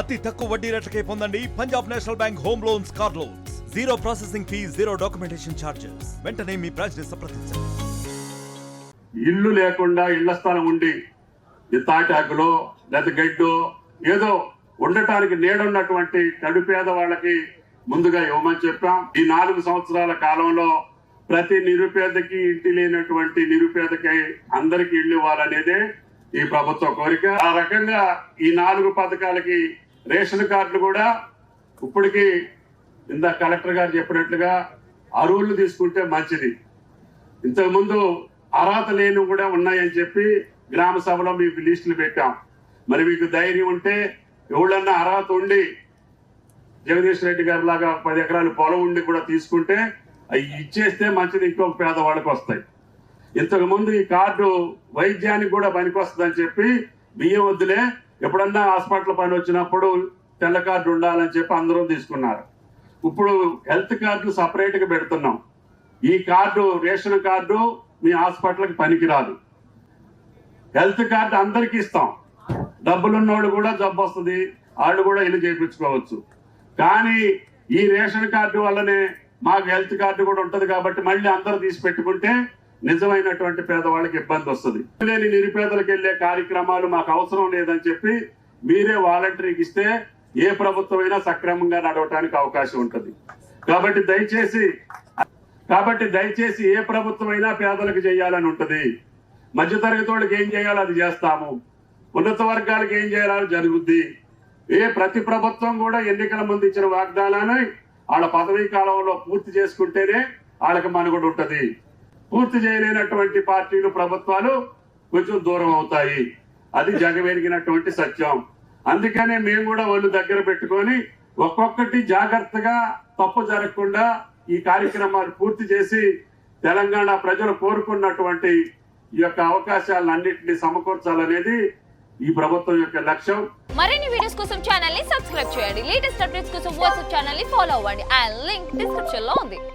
అతి తక్కువ వడ్డీ రేట్లకే పొందండి Punjab national bank home loans, car loans. Zero processing fee, zero documentation charges. వెంటనే మీ బ్రాంచ్ ని సంప్రదించండి. ఇల్లు లేకుండా ఇళ్ల స్థలం ఉండి తాటాకులో లేదా గడ్డో ఏదో ఉండటానికి నీడున్నటువంటి కడుపేద వాళ్ళకి ముందుగా ఇవ్వమని చెప్పాం. ఈ 4 సంవత్సరాల కాలంలో ప్రతి నిరుపేదకి, ఇంటి లేనటువంటి నిరుపేదకి అందరికి ఇల్లు ఇవ్వాలనేదే ఈ ప్రభుత్వ కోరిక. ఆ రకంగా ఈ 4 పథకాలకి రేషన్ కార్డులు కూడా ఇప్పటికీ ఇందా కలెక్టర్ గారు చెప్పినట్లుగా అరువులు తీసుకుంటే మంచిది. ఇంతకుముందు అర్హత లేని కూడా ఉన్నాయని చెప్పి గ్రామ సభలో మీకు లిస్టులు పెట్టాం. మరి మీకు ధైర్యం ఉంటే ఎవళ్ళన్నా అర్హత ఉండి జగదీష్ రెడ్డి గారి లాగా 10 ఎకరాలు పొలం ఉండి కూడా తీసుకుంటే అవి ఇచ్చేస్తే మంచిది, ఇంకొక పేదవాళ్ళకి వస్తాయి. ఇంతకు ముందు ఈ కార్డు వైద్యానికి కూడా పనికొస్తుందని చెప్పి బియ్యం వద్దులే, ఎప్పుడన్నా హాస్పిటల్ పని వచ్చినప్పుడు తెల్ల కార్డు ఉండాలని చెప్పి అందరూ తీసుకున్నారు. ఇప్పుడు హెల్త్ కార్డులు సపరేట్ గా పెడుతున్నాం. ఈ కార్డు, రేషన్ కార్డు మీ హాస్పిటల్కి పనికిరాదు. హెల్త్ కార్డు అందరికి ఇస్తాం. డబ్బులున్నోళ్ళు కూడా జబ్బు వస్తుంది, వాళ్ళు కూడా ఇల్లు చేయించుకోవచ్చు. కానీ ఈ రేషన్ కార్డు వల్లనే మాకు హెల్త్ కార్డు కూడా ఉంటది కాబట్టి మళ్ళీ అందరూ తీసి పెట్టుకుంటే నిజమైనటువంటి పేదవాళ్ళకి ఇబ్బంది వస్తుంది. లేని నిరుపేదలకు వెళ్లే కార్యక్రమాలు మాకు అవసరం లేదని చెప్పి మీరే వాలంటీర్కి ఇస్తే ఏ ప్రభుత్వం అయినా సక్రమంగా నడవటానికి అవకాశం ఉంటుంది. కాబట్టి దయచేసి ఏ ప్రభుత్వం అయినా పేదలకు చేయాలని ఉంటుంది. మధ్యతరగతి వాళ్ళకి ఏం చేయాలో అది చేస్తాము, ఉన్నత వర్గాలకు ఏం చేయాలో జరుగుద్ది. ప్రతి ప్రభుత్వం కూడా ఎన్నికల ముందు ఇచ్చిన వాగ్దానాన్ని వాళ్ళ పదవీ కాలంలో పూర్తి చేసుకుంటేనే వాళ్ళకి మనుగడ ఉంటుంది. పూర్తి చేయలేనటువంటి పార్టీలు, ప్రభుత్వాలు కొంచెం దూరం అవుతాయి. అది జగమెరిగినటువంటి సత్యం. అందుకనే మేము కూడా వాళ్ళు దగ్గర పెట్టుకొని ఒక్కొక్కటి జాగ్రత్తగా తప్పు జరగకుండా ఈ కార్యక్రమాలు పూర్తి చేసి తెలంగాణ ప్రజలు కోరుకున్నటువంటి ఈ యొక్క అవకాశాలన్నింటినీ సమకూర్చాలనేది ఈ ప్రభుత్వం యొక్క లక్ష్యం. మరిన్ని వీడియోస్ కోసం ఛానల్ ని సబ్స్క్రైబ్ చేయండి. లేటెస్ట్ అప్డేట్స్ కోసం వాట్సాప్ ఛానల్ ని ఫాలో అవ్వండి. ఆ లింక్ డిస్క్రిప్షన్ లో ఉంది.